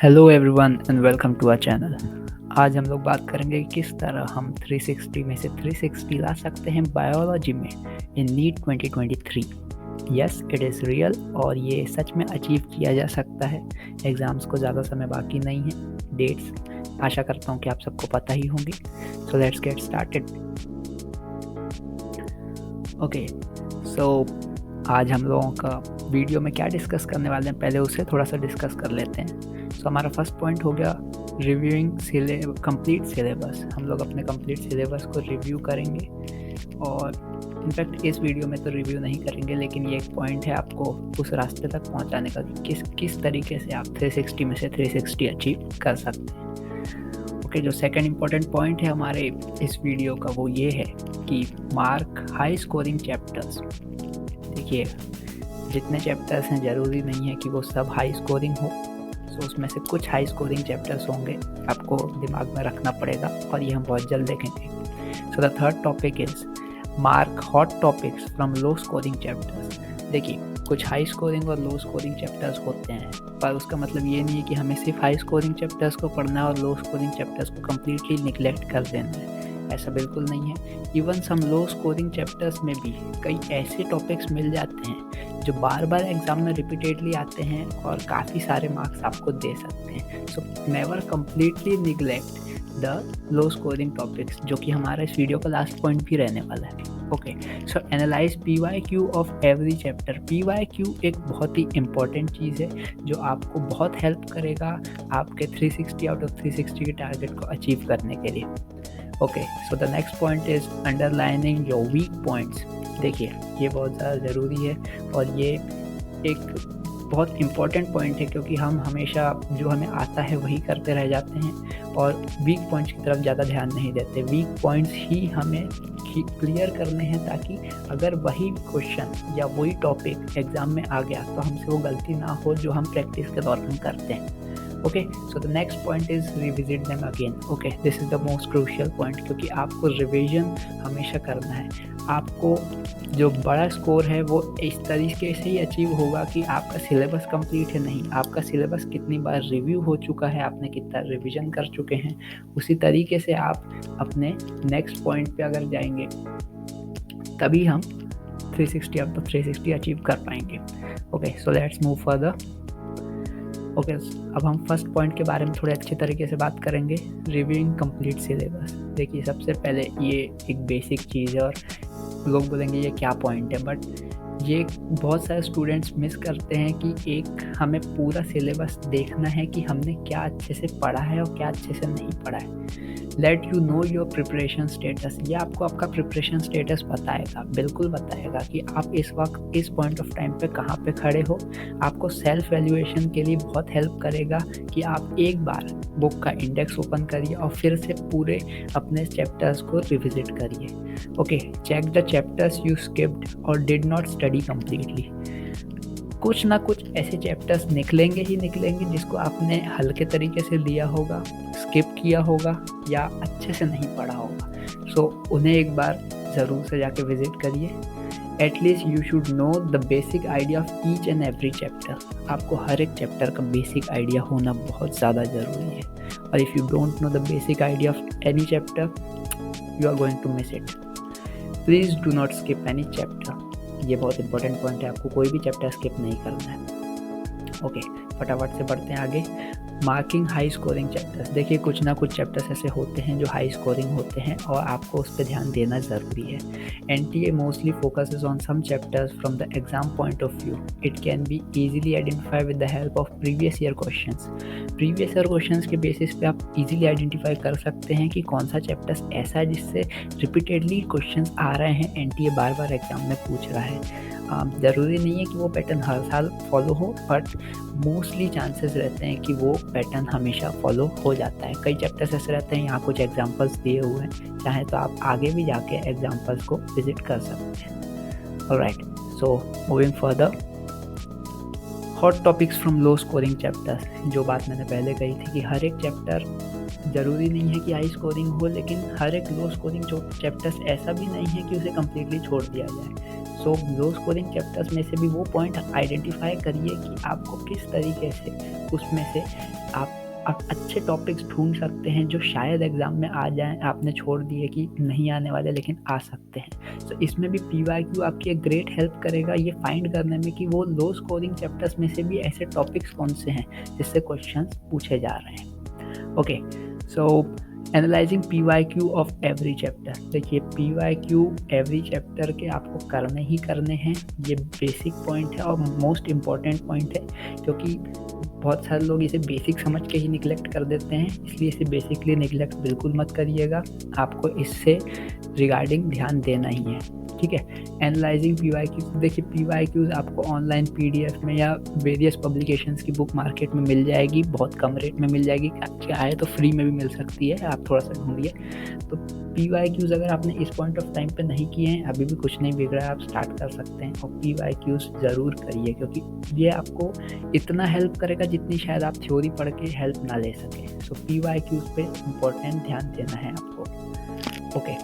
Hello everyone and welcome to our channel. आज हम लोग बात करेंगे कि किस तरह हम 360 में से 360 ला सकते हैं बायोलॉजी में in NEET 2023। Yes, it is real और ये सच में अचीव किया जा सकता है। एग्ज़ाम्स को ज़्यादा समय बाकी नहीं है। डेट्स आशा करता हूँ कि आप सबको पता ही होंगी। So let's get started. Okay, so आज हम लोगों का वीडियो में क्या डिस्कस करने वाले हैं, पहले उसे थोड़ा सा डिस्कस कर लेते हैं। सो हमारा फर्स्ट पॉइंट हो गया रिव्यूइंग कंप्लीट सिलेबस। हम लोग अपने कंप्लीट सिलेबस को रिव्यू करेंगे और इनफैक्ट इस वीडियो में तो रिव्यू नहीं करेंगे, लेकिन ये एक पॉइंट है आपको उस रास्ते तक पहुंचाने का कि किस तरीके से आप 360 में से 360 अचीव कर सकते हैं। ओके, जो सेकंड इम्पॉर्टेंट पॉइंट है हमारे इस वीडियो का वो ये है कि मार्क हाई स्कोरिंग चैप्टर्स। देखिए, जितने चैप्टर्स हैं ज़रूरी नहीं है कि वो सब हाई स्कोरिंग हो। सो उसमें से कुछ हाई स्कोरिंग चैप्टर्स होंगे, आपको दिमाग में रखना पड़ेगा और ये हम बहुत जल्द देखेंगे। So the third topic is mark hot topics from low scoring chapters. देखिए, कुछ हाई स्कोरिंग और लो स्कोरिंग चैप्टर्स होते हैं, पर उसका मतलब ये नहीं है कि हमें सिर्फ हाई स्कोरिंग चैप्टर्स को पढ़ना है और लो स्कोरिंग चैप्टर्स को कम्प्लीटली निगलेक्ट कर देना है। ऐसा बिल्कुल नहीं है। Even some low scoring chapters में भी कई ऐसे टॉपिक्स मिल जाते हैं जो बार बार एग्जाम में रिपीटेडली आते हैं और काफ़ी सारे मार्क्स आपको दे सकते हैं। So never completely neglect the low scoring topics, जो कि हमारा इस वीडियो का लास्ट पॉइंट भी रहने वाला है। Okay, so analyse PYQ of every chapter. PYQ एक बहुत ही इंपॉर्टेंट चीज़ है जो आपको बहुत हेल्प करेगा आपके 360 आउट ऑफ 360 के टारगेट को अचीव करने के लिए। Okay, so the next point is underlining your weak points. देखिए, ये बहुत ज़्यादा ज़रूरी है और ये एक बहुत इम्पॉर्टेंट पॉइंट है, क्योंकि हम हमेशा जो हमें आता है वही करते रह जाते हैं और वीक पॉइंट्स की तरफ ज़्यादा ध्यान नहीं देते। वीक पॉइंट्स ही हमें क्लियर करने हैं, ताकि अगर वही क्वेश्चन या वही टॉपिक एग्ज़ाम में आ गया तो हमसे वो गलती ना हो जो हम प्रैक्टिस के दौरान करते हैं। Okay, so the next point is revisit them again. Okay, this is the most crucial point, क्योंकि आपको रिविजन हमेशा करना है। आपको जो बड़ा स्कोर है वो इस तरीके से ही अचीव होगा कि आपका सिलेबस कंप्लीट है नहीं, आपका सिलेबस कितनी बार रिव्यू हो चुका है, आपने कितना रिवीजन कर चुके हैं, उसी तरीके से आप अपने नेक्स्ट पॉइंट पे अगर जाएंगे तभी हम 360 आउट ऑफ 360 अचीव कर पाएंगे। Okay, so let's move further. Okay, अब हम फर्स्ट पॉइंट के बारे में थोड़े अच्छे तरीके से बात करेंगे, रिव्यूइंग कंप्लीट सिलेबस। देखिए, सबसे पहले ये एक बेसिक चीज़ है और लोग बोलेंगे ये क्या पॉइंट है, बट ये बहुत सारे स्टूडेंट्स मिस करते हैं कि एक हमें पूरा सिलेबस देखना है कि हमने क्या अच्छे से पढ़ा है और क्या अच्छे से नहीं पढ़ा है। Let you know your preparation status. ये आपको आपका प्रिपरेशन स्टेटस बताएगा, बिल्कुल बताएगा कि आप इस वक्त इस पॉइंट ऑफ टाइम पे कहाँ पे खड़े हो। आपको सेल्फ वैल्यूएशन के लिए बहुत हेल्प करेगा कि आप एक बार बुक का इंडेक्स ओपन करिए और फिर से पूरे अपने चैप्टर्स को रिविजिट करिए। Okay, check the chapters you skipped और डिड नॉट स्टडी कम्प्लीटली। कुछ ना कुछ ऐसे चैप्टर्स निकलेंगे ही निकलेंगे जिसको आपने हल्के तरीके से लिया होगा, स्किप किया होगा या अच्छे से नहीं पढ़ा होगा। सो उन्हें एक बार ज़रूर से जाके विजिट करिए। At least you should know the basic idea of each and every chapter. आपको हर एक चैप्टर का बेसिक आइडिया होना बहुत ज़्यादा ज़रूरी है, और if you don't know the basic idea of any chapter you are going to miss it. Please do not skip any chapter. ये बहुत इंपॉर्टेंट पॉइंट है, आपको कोई भी चैप्टर स्किप नहीं करना है। ओके, फटाफट से बढ़ते हैं आगे। Marking high scoring chapters. देखिए, कुछ ना कुछ चैप्टर्स ऐसे होते हैं जो हाई स्कोरिंग होते हैं और आपको उस पर ध्यान देना ज़रूरी है। NTA mostly focuses on some chapters from the exam point of view. It can be easily identify with the help of previous year questions. Previous year questions के बेसिस पे आप इजीली आइडेंटिफाई कर सकते हैं कि कौन सा चैप्टर्स ऐसा है जिससे रिपीटेडली क्वेश्चंस आ रहे हैं, NTA बार बार एग्जाम में पूछ रहा है। ज़रूरी नहीं है कि वो पैटर्न हर साल फॉलो हो, बट मोस्टली चांसेस रहते हैं कि वो पैटर्न हमेशा फॉलो हो जाता है। कई चैप्टर्स ऐसे रहते हैं, यहाँ कुछ एग्जांपल्स दिए हुए हैं, चाहे तो आप आगे भी जाके एग्जांपल्स को विजिट कर सकते हैं। Alright, so moving further, hot topics from low scoring chapters. जो बात मैंने पहले कही थी कि हर एक चैप्टर ज़रूरी नहीं है कि हाई स्कोरिंग हो, लेकिन हर एक लो स्कोरिंग चैप्टर्स ऐसा भी नहीं है कि उसे कम्प्लीटली छोड़ दिया जाए। सो लो स्कोरिंग चैप्टर्स में से भी वो पॉइंट आइडेंटिफाई करिए कि आपको किस तरीके से उसमें से आप अच्छे टॉपिक्स ढूंढ सकते हैं जो शायद एग्ज़ाम में आ जाएं, आपने छोड़ दिए कि नहीं आने वाले लेकिन आ सकते हैं। सो इसमें भी PYQ आपकी एक ग्रेट हेल्प करेगा ये फाइंड करने में कि वो लो स्कोरिंग चैप्टर्स में से भी ऐसे टॉपिक्स कौन से हैं जिससे क्वेश्चंस पूछे जा रहे हैं। Okay, so analysing PYQ of every chapter. देखिए PYQ एवरी चैप्टर के आपको करने ही करने हैं, ये बेसिक पॉइंट है और मोस्ट इम्पॉर्टेंट पॉइंट है, क्योंकि बहुत सारे लोग इसे बेसिक समझ के ही निगलेक्ट कर देते हैं, इसलिए इसे बेसिकली निगलेक्ट बिल्कुल मत करिएगा, आपको इससे रिगार्डिंग ध्यान देना ही है, ठीक है। एनालाइजिंग PYQ, देखिए PYQs आपको ऑनलाइन PDF में या वेरियस पब्लिकेशंस की बुक मार्केट में मिल जाएगी, बहुत कम रेट में मिल जाएगी, क्या है तो फ्री में भी मिल सकती है, आप थोड़ा सा ढूंढिए। तो PYQs अगर आपने इस पॉइंट ऑफ टाइम पे नहीं किए हैं, अभी भी कुछ नहीं बिगड़ा है, आप स्टार्ट कर सकते हैं और PYQs ज़रूर करिए, क्योंकि ये आपको इतना हेल्प करेगा जितनी शायद आप थ्योरी पढ़ के हेल्प ना ले सकें। सो PYQs पे इम्पोर्टेंट ध्यान देना है आपको। Okay,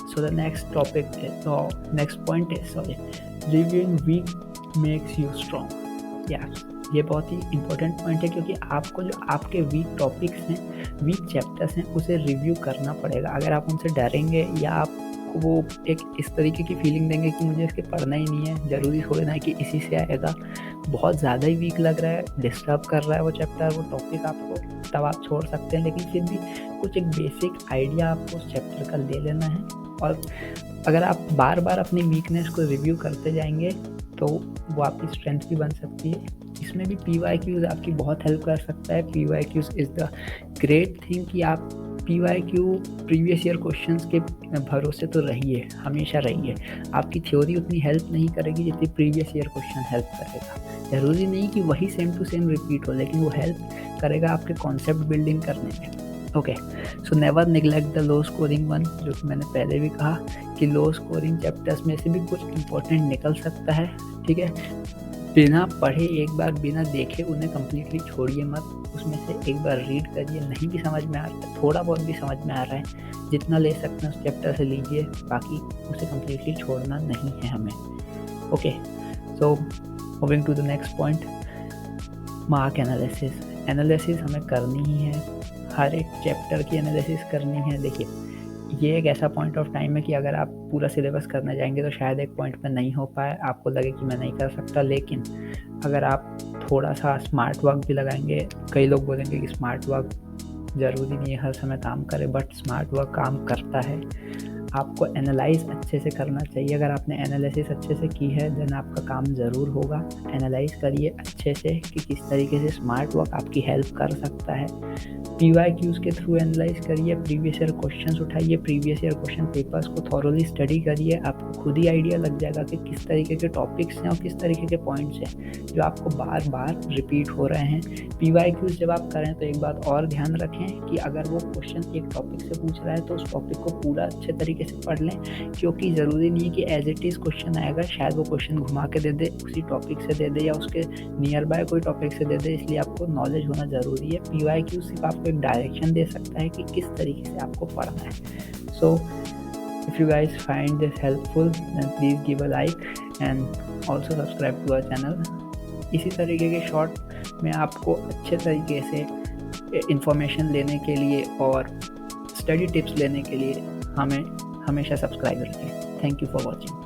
so the next topic is, so next point is, sorry, reviewing weak makes you strong। ये बहुत ही इम्पोर्टेंट पॉइंट है, क्योंकि आपको जो आपके वीक टॉपिक्स हैं, वीक चैप्टर्स हैं, उसे रिव्यू करना पड़ेगा। अगर आप उनसे डरेंगे या आप वो एक इस तरीके की फीलिंग देंगे कि मुझे इसके पढ़ना ही नहीं है, ज़रूरी थोड़ी ना है कि इसी से आएगा, बहुत ज़्यादा ही वीक लग रहा है, डिस्टर्ब कर रहा है वो चैप्टर, वो टॉपिक आपको, तब आप छोड़ सकते हैं। लेकिन फिर भी कुछ एक बेसिक आइडिया आपको उस चैप्टर का ले लेना है, और अगर आप बार बार अपनी वीकनेस को रिव्यू करते जाएंगे तो वो आपकी स्ट्रेंथ भी बन सकती है। इसमें भी PYQs आपकी बहुत हेल्प कर सकता है। PYQs is the great thing कि आप PYQ प्रीवियस ईयर क्वेश्चंस के भरोसे तो रहिए, हमेशा रहिए। आपकी थ्योरी उतनी हेल्प नहीं करेगी जितनी प्रीवियस ईयर क्वेश्चन हेल्प करेगा। ज़रूरी नहीं कि वही सेम टू सेम रिपीट हो, लेकिन वो हेल्प करेगा आपके कॉन्सेप्ट बिल्डिंग करने में। Okay, so never neglect the low scoring one, जो कि मैंने पहले भी कहा कि लो स्कोरिंग चैप्टर्स में से भी कुछ इंपॉर्टेंट निकल सकता है, ठीक है। बिना पढ़े, एक बार बिना देखे उन्हें कम्प्लीटली छोड़िए मत, उसमें से एक बार रीड करिए, नहीं भी समझ में आ रहा है, थोड़ा बहुत भी समझ में आ रहा है, जितना ले सकते हैं उस चैप्टर से लीजिए, बाकी उसे कम्प्लीटली छोड़ना नहीं है हमें। Okay, so moving to the next point, mark analysis हमें करनी ही है, हर एक चैप्टर की एनालिसिस करनी है। देखिए ये एक ऐसा पॉइंट ऑफ टाइम है कि अगर आप पूरा सिलेबस करने जाएंगे तो शायद एक पॉइंट पे नहीं हो पाए, आपको लगे कि मैं नहीं कर सकता, लेकिन अगर आप थोड़ा सा स्मार्ट वर्क भी लगाएंगे, कई लोग बोलेंगे कि स्मार्ट वर्क ज़रूरी नहीं है हर समय काम करे, बट स्मार्ट वर्क काम करता है। आपको एनालाइज अच्छे से करना चाहिए, अगर आपने एनालिसिस अच्छे से की है देन आपका काम ज़रूर होगा। एनालाइज करिए अच्छे से कि किस तरीके से स्मार्ट वर्क आपकी हेल्प कर सकता है। PYQs के थ्रू एनालाइज करिए, प्रीवियस ईयर क्वेश्चंस उठाइए, प्रीवियस ईयर क्वेश्चन पेपर्स को थॉरोली स्टडी करिए, आपको खुद ही आइडिया लग जाएगा कि किस तरीके के टॉपिक्स हैं और किस तरीके के पॉइंट्स हैं जो आपको बार बार रिपीट हो रहे हैं। PYQs जब आप करें तो एक बात और ध्यान रखें कि अगर वो क्वेश्चन एक टॉपिक से पूछ रहा है तो उस टॉपिक को पूरा अच्छे तरीके से पढ़ लें, क्योंकि ज़रूरी नहीं है कि एज इट इज़ क्वेश्चन आएगा, शायद वो क्वेश्चन घुमा के दे दे, उसी टॉपिक से दे दे या उसके नियर बाय कोई टॉपिक से दे दे, इसलिए आपको नॉलेज होना ज़रूरी है। PYQ सिर्फ आपको एक डायरेक्शन दे सकता है कि किस तरीके से आपको पढ़ना है। So if you guys find this helpful then please give a like and also subscribe to our channel. इसी तरीके के शॉर्ट में आपको अच्छे तरीके से इंफॉर्मेशन लेने के लिए और स्टडी टिप्स लेने के लिए हमें हमेशा सब्सक्राइब रखें। Thank you for watching.